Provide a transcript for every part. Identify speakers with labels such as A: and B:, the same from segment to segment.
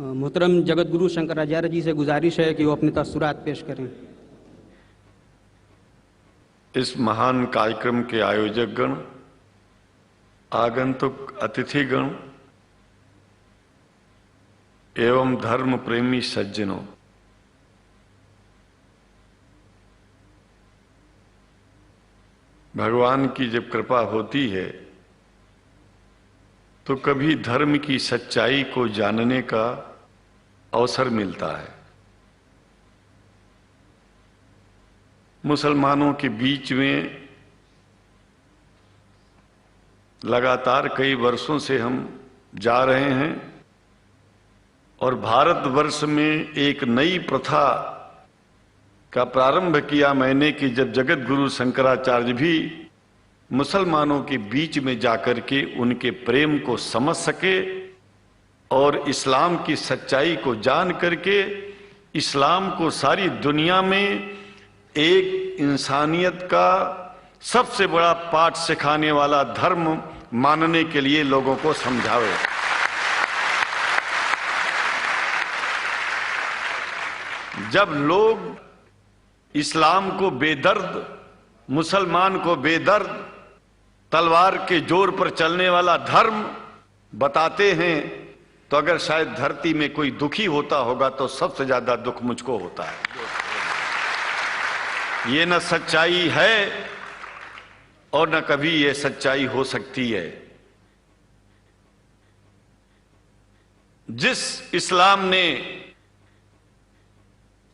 A: मोहतरम जगत गुरु शंकराचार्य जी से गुजारिश है कि वो अपनी तस्सुरात पेश करें।
B: इस महान कार्यक्रम के आयोजक गण, आगंतुक अतिथिगण एवं धर्म प्रेमी सज्जनों, भगवान की जब कृपा होती है तो कभी धर्म की सच्चाई को जानने का अवसर मिलता है। मुसलमानों के बीच में लगातार कई वर्षों से हम जा रहे हैं और भारतवर्ष में एक नई प्रथा का प्रारंभ किया मैंने कि जब जगत गुरु शंकराचार्य भी मुसलमानों के बीच में जाकर के उनके प्रेम को समझ सके और इस्लाम की सच्चाई को जान करके इस्लाम को सारी दुनिया में एक इंसानियत का सबसे बड़ा पाठ सिखाने वाला धर्म मानने के लिए लोगों को समझावे। जब लोग इस्लाम को बेदर्द, मुसलमान को बेदर्द, तलवार के जोर पर चलने वाला धर्म बताते हैं तो अगर शायद धरती में कोई दुखी होता होगा तो सबसे ज्यादा दुख मुझको होता है। ये न सच्चाई है और न कभी ये सच्चाई हो सकती है। जिस इस्लाम ने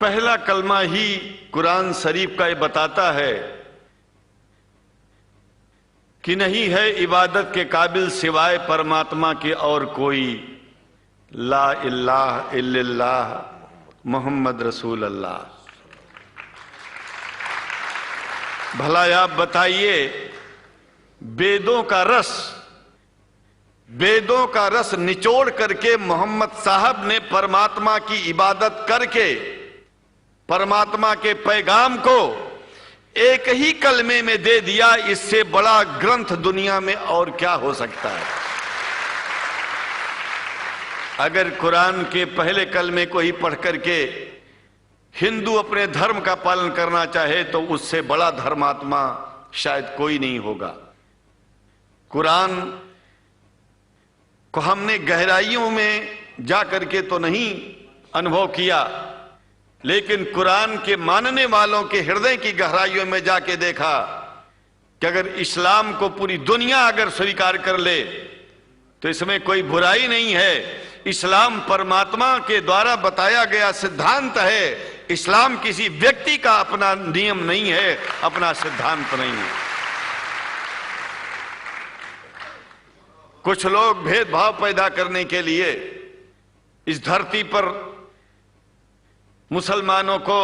B: पहला कलमा ही कुरान शरीफ का ये बताता है कि नहीं है इबादत के काबिल सिवाय परमात्मा के और कोई, ला इलाहा इल्लल्लाह मुहम्मद रसूल अल्लाह। भला आप बताइए, वेदों का रस निचोड़ करके मोहम्मद साहब ने परमात्मा की इबादत करके परमात्मा के पैगाम को एक ही कलमे में दे दिया। इससे बड़ा ग्रंथ दुनिया में और क्या हो सकता है। अगर कुरान के पहले कलमे को ही पढ़ करके हिंदू अपने धर्म का पालन करना चाहे तो उससे बड़ा धर्मात्मा शायद कोई नहीं होगा। कुरान को हमने गहराइयों में जा करके तो नहीं अनुभव किया, लेकिन कुरान के मानने वालों के हृदय की गहराइयों में जाके देखा कि अगर इस्लाम को पूरी दुनिया अगर स्वीकार कर ले तो इसमें कोई बुराई नहीं है। इस्लाम परमात्मा के द्वारा बताया गया सिद्धांत है। इस्लाम किसी व्यक्ति का अपना नियम नहीं है, अपना सिद्धांत नहीं है। कुछ लोग भेदभाव पैदा करने के लिए इस धरती पर मुसलमानों को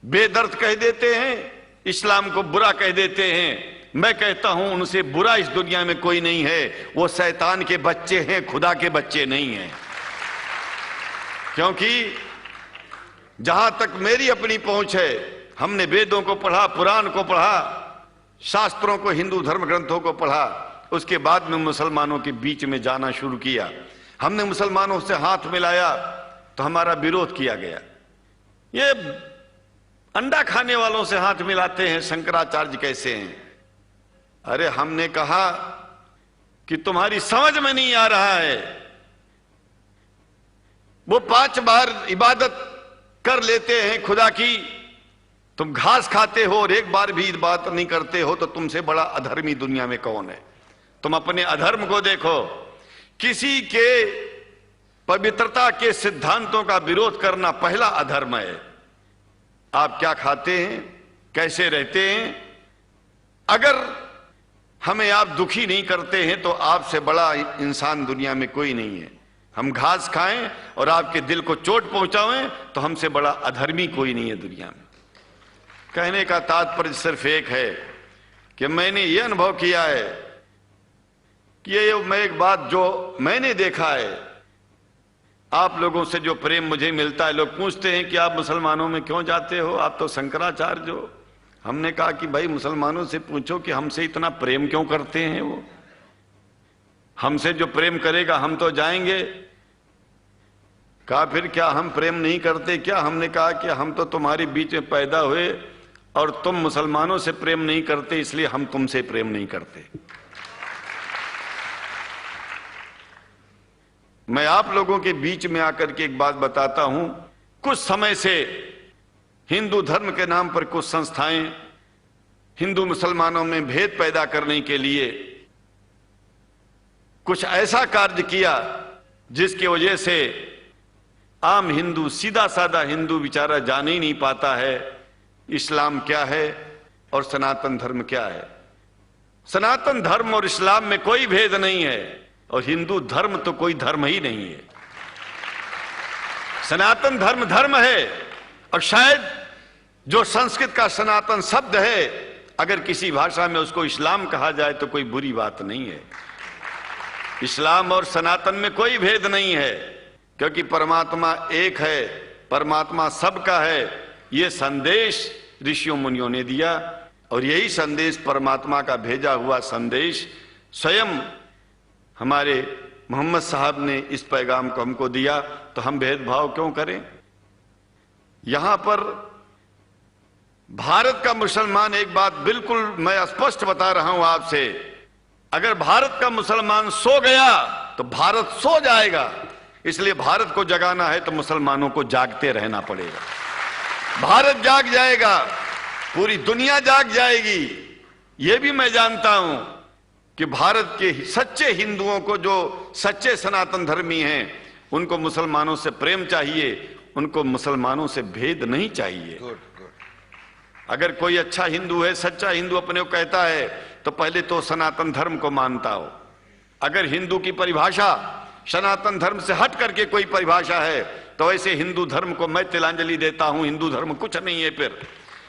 B: बेदर्द कह देते हैं, इस्लाम को बुरा कह देते हैं। मैं कहता हूं उनसे बुरा इस दुनिया में कोई नहीं है। वो शैतान के बच्चे हैं, खुदा के बच्चे नहीं हैं। क्योंकि जहां तक मेरी अपनी पहुंच है, हमने वेदों को पढ़ा, पुराण को पढ़ा, शास्त्रों को, हिंदू धर्म ग्रंथों को पढ़ा। उसके बाद में मुसलमानों के बीच में जाना शुरू किया। हमने मुसलमानों से हाथ मिलाया तो हमारा विरोध किया गया। ये अंडा खाने वालों से हाथ मिलाते हैं, शंकराचार्य कैसे हैं? अरे हमने कहा कि तुम्हारी समझ में नहीं आ रहा है। वो 5 बार इबादत कर लेते हैं खुदा की, तुम घास खाते हो और एक बार भी इबादत नहीं करते हो, तो तुमसे बड़ा अधर्मी दुनिया में कौन है? तुम अपने अधर्म को देखो। किसी के पवित्रता के सिद्धांतों का विरोध करना पहला अधर्म है। आप क्या खाते हैं, कैसे रहते हैं, अगर हमें आप दुखी नहीं करते हैं तो आपसे बड़ा इंसान दुनिया में कोई नहीं है। हम घास खाएं और आपके दिल को चोट पहुंचाएं तो हमसे बड़ा अधर्मी कोई नहीं है दुनिया में। कहने का तात्पर्य सिर्फ एक है कि मैंने ये अनुभव किया है कि ये मैं एक बात जो मैंने देखा है, आप लोगों से जो प्रेम मुझे मिलता है, लोग पूछते हैं कि आप मुसलमानों में क्यों जाते हो, आप तो शंकराचार्य हो। हमने कहा कि भाई मुसलमानों से पूछो कि हमसे इतना प्रेम क्यों करते हैं। वो हमसे जो प्रेम करेगा हम तो जाएंगे। कहा फिर क्या हम प्रेम नहीं करते क्या? हमने कहा कि हम तो तुम्हारे बीच में पैदा हुए और तुम मुसलमानों से प्रेम नहीं करते, इसलिए हम तुमसे प्रेम नहीं करते। मैं आप लोगों के बीच में आकर के एक बात बताता हूं। कुछ समय से हिंदू धर्म के नाम पर कुछ संस्थाएं हिंदू मुसलमानों में भेद पैदा करने के लिए कुछ ऐसा कार्य किया जिसकी वजह से आम हिंदू, सीधा साधा हिंदू बेचारा जान ही नहीं पाता है इस्लाम क्या है और सनातन धर्म क्या है। सनातन धर्म और इस्लाम में कोई भेद नहीं है और हिंदू धर्म तो कोई धर्म ही नहीं है। सनातन धर्म धर्म है और शायद जो संस्कृत का सनातन शब्द है, अगर किसी भाषा में उसको इस्लाम कहा जाए तो कोई बुरी बात नहीं है। इस्लाम और सनातन में कोई भेद नहीं है, क्योंकि परमात्मा एक है, परमात्मा सबका है। ये संदेश ऋषियों मुनियों ने दिया और यही संदेश, परमात्मा का भेजा हुआ संदेश, स्वयं हमारे मोहम्मद साहब ने इस पैगाम को हमको दिया। तो हम भेदभाव क्यों करें? यहां पर भारत का मुसलमान, एक बात बिल्कुल मैं स्पष्ट बता रहा हूं आपसे, अगर भारत का मुसलमान सो गया तो भारत सो जाएगा। इसलिए भारत को जगाना है तो मुसलमानों को जागते रहना पड़ेगा। भारत जाग जाएगा, पूरी दुनिया जाग जाएगी। यह भी मैं जानता हूं कि भारत के सच्चे हिंदुओं को, जो सच्चे सनातन धर्मी हैं, उनको मुसलमानों से प्रेम चाहिए, उनको मुसलमानों से भेद नहीं चाहिए। अगर कोई अच्छा हिंदू है, सच्चा हिंदू अपने को कहता है, तो पहले तो सनातन धर्म को मानता हो। अगर हिंदू की परिभाषा सनातन धर्म से हट करके कोई परिभाषा है, तो ऐसे हिंदू धर्म को मैं तिलांजलि देता हूं। हिंदू धर्म कुछ नहीं है। फिर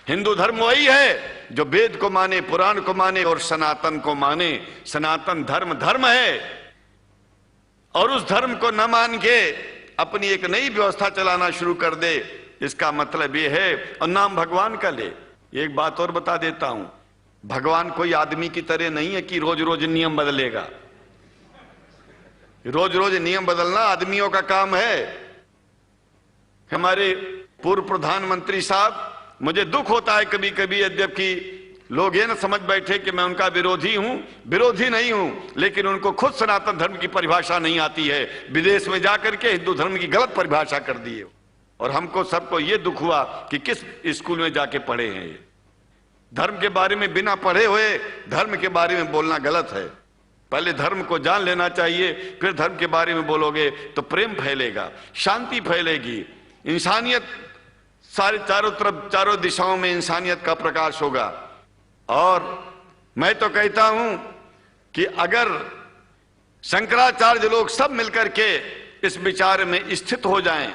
B: हिंदू धर्म वही है जो वेद को माने, पुराण को माने और सनातन को माने। सनातन धर्म धर्म है और उस धर्म को न मान के अपनी एक नई व्यवस्था चलाना शुरू कर दे, इसका मतलब यह है, और नाम भगवान का ले। एक बात और बता देता हूं, भगवान कोई आदमी की तरह नहीं है कि रोज रोज नियम बदलेगा। रोज रोज नियम बदलना आदमियों का काम है। हमारे पूर्व प्रधानमंत्री साहब, मुझे दुख होता है कभी कभी, यद्यपि लोग ये न समझ बैठे कि मैं उनका विरोधी हूं। विरोधी नहीं हूं, लेकिन उनको खुद सनातन धर्म की परिभाषा नहीं आती है। विदेश में जाकर के हिंदू धर्म की गलत परिभाषा कर दी है और हमको सबको ये दुख हुआ कि किस स्कूल में जाके पढ़े हैं। ये धर्म के बारे में बिना पढ़े हुए धर्म के बारे में बोलना गलत है। पहले धर्म को जान लेना चाहिए, फिर धर्म के बारे में बोलोगे तो प्रेम फैलेगा, शांति फैलेगी, इंसानियत सारे चारों तरफ, चारों दिशाओं में इंसानियत का प्रकाश होगा। और मैं तो कहता हूं कि अगर शंकराचार्य लोग सब मिलकर के इस विचार में स्थित हो जाएं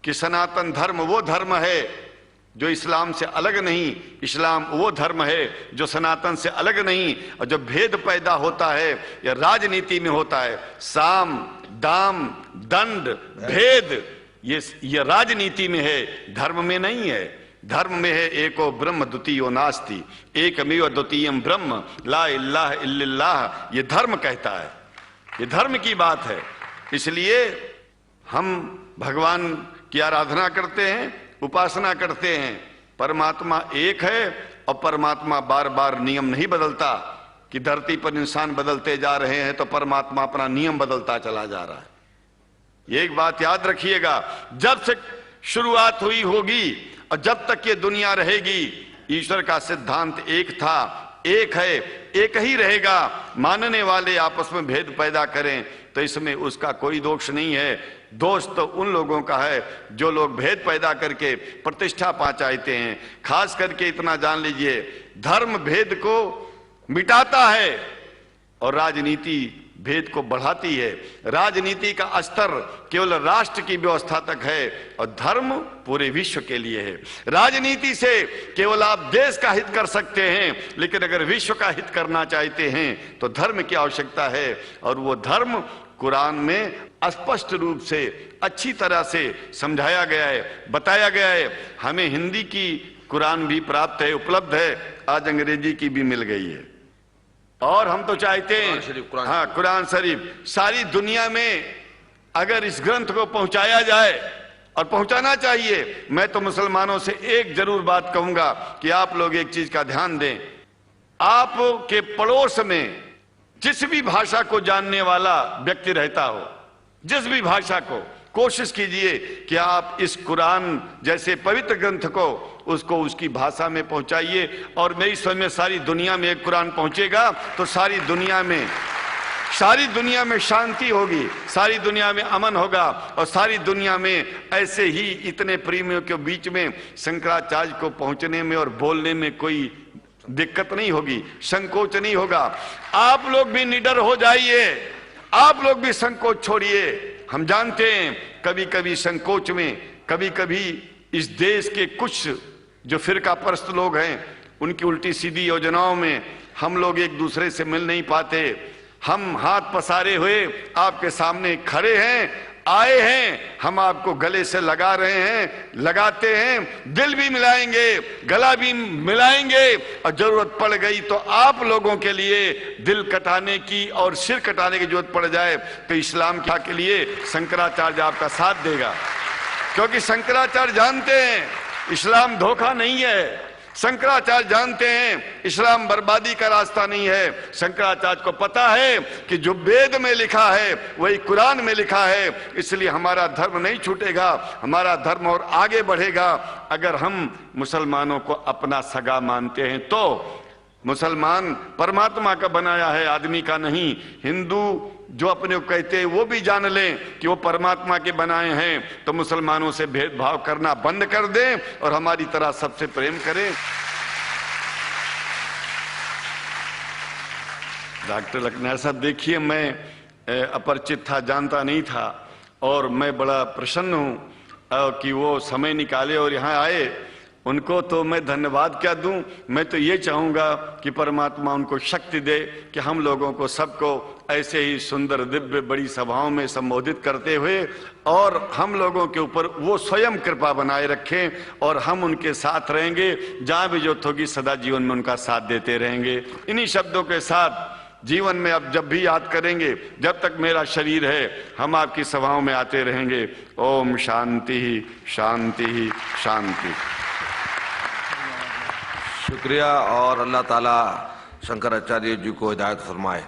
B: कि सनातन धर्म वो धर्म है जो इस्लाम से अलग नहीं, इस्लाम वो धर्म है जो सनातन से अलग नहीं, और जो भेद पैदा होता है या राजनीति में होता है, साम दाम दंड भेद, ये राजनीति में है, धर्म में नहीं है। धर्म में है एको ब्रह्म द्वितीयो नास्ति, एकमेव द्वितीयम ब्रह्म ला इलाहा इल्लल्लाह। ये धर्म कहता है, ये धर्म की बात है। इसलिए हम भगवान की आराधना करते हैं, उपासना करते हैं। परमात्मा एक है और परमात्मा बार बार नियम नहीं बदलता कि धरती पर इंसान बदलते जा रहे हैं तो परमात्मा अपना नियम बदलता चला जा रहा है। ये एक बात याद रखिएगा, जब से शुरुआत हुई होगी और जब तक ये दुनिया रहेगी, ईश्वर का सिद्धांत एक था, एक है, एक ही रहेगा। मानने वाले आपस में भेद पैदा करें तो इसमें उसका कोई दोष नहीं है। दोष तो उन लोगों का है जो लोग भेद पैदा करके प्रतिष्ठा पा चाहते हैं। खास करके इतना जान लीजिए, धर्म भेद को मिटाता है और राजनीति भेद को बढ़ाती है। राजनीति का स्तर केवल राष्ट्र की व्यवस्था तक है और धर्म पूरे विश्व के लिए है। राजनीति से केवल आप देश का हित कर सकते हैं, लेकिन अगर विश्व का हित करना चाहते हैं तो धर्म की आवश्यकता है। और वो धर्म कुरान में स्पष्ट रूप से अच्छी तरह से समझाया गया है, बताया गया है। हमें हिंदी की कुरान भी प्राप्त है, उपलब्ध है, आज अंग्रेजी की भी मिल गई है। और हम तो चाहते हैं, हाँ, कुरान शरीफ सारी दुनिया में अगर इस ग्रंथ को पहुंचाया जाए, और पहुंचाना चाहिए, मैं तो मुसलमानों से एक जरूर बात कहूंगा कि आप लोग एक चीज का ध्यान दें। आपके पड़ोस में जिस भी भाषा को जानने वाला व्यक्ति रहता हो, जिस भी भाषा को, कोशिश कीजिए कि आप इस कुरान जैसे पवित्र ग्रंथ को उसको उसकी भाषा में पहुंचाइए। और मेरी समझ में सारी दुनिया में एक कुरान पहुंचेगा तो सारी दुनिया में शांति होगी, सारी दुनिया में अमन होगा, और सारी दुनिया में ऐसे ही इतने प्रेमियों के बीच में शंकराचार्य को पहुंचने में और बोलने में कोई दिक्कत नहीं होगी, संकोच नहीं होगा। आप लोग भी निडर हो जाइए, आप लोग भी संकोच छोड़िए। हम जानते हैं कभी कभी संकोच में, कभी कभी इस देश के कुछ जो फिरका परस्त लोग हैं उनकी उल्टी सीधी योजनाओं में हम लोग एक दूसरे से मिल नहीं पाते। हम हाथ पसारे हुए आपके सामने खड़े हैं, आए हैं, हम आपको गले से लगा रहे हैं, लगाते हैं, दिल भी मिलाएंगे, गला भी मिलाएंगे, और जरूरत पड़ गई तो आप लोगों के लिए दिल कटाने की और सिर कटाने की जरूरत पड़ जाए तो इस्लाम के लिए शंकराचार्य आपका साथ देगा। क्योंकि शंकराचार्य जानते हैं इस्लाम धोखा नहीं है, शंकराचार्य जानते हैं इस्लाम बर्बादी का रास्ता नहीं है। शंकराचार्य को पता है कि जो वेद में लिखा है वही कुरान में लिखा है, इसलिए हमारा धर्म नहीं छूटेगा, हमारा धर्म और आगे बढ़ेगा। अगर हम मुसलमानों को अपना सगा मानते हैं तो मुसलमान परमात्मा का बनाया है, आदमी का नहीं। हिंदू जो अपने को कहते हैं वो भी जान लें कि वो परमात्मा के बनाए हैं, तो मुसलमानों से भेदभाव करना बंद कर दें और हमारी तरह सबसे प्रेम करें। डॉक्टर लखनऊ साहब, देखिए मैं अपरिचित था, जानता नहीं था, और मैं बड़ा प्रसन्न हूं कि वो समय निकाले और यहाँ आए। उनको तो मैं धन्यवाद क्या दूं, मैं तो ये चाहूंगा कि परमात्मा उनको शक्ति दे कि हम लोगों को सबको ऐसे ही सुंदर दिव्य बड़ी सभाओं में संबोधित करते हुए और हम लोगों के ऊपर वो स्वयं कृपा बनाए रखें, और हम उनके साथ रहेंगे, जहां भी जरूरत होगी सदा जीवन में उनका साथ देते रहेंगे। इन्हीं शब्दों के साथ जीवन में अब जब भी याद करेंगे, जब तक मेरा शरीर है, हम आपकी सभाओं में आते रहेंगे। ओम शांति ही शांति ही शांति।
C: शुक्रिया, और अल्लाह ताला शंकराचार्य जी को हिदायत फरमाए।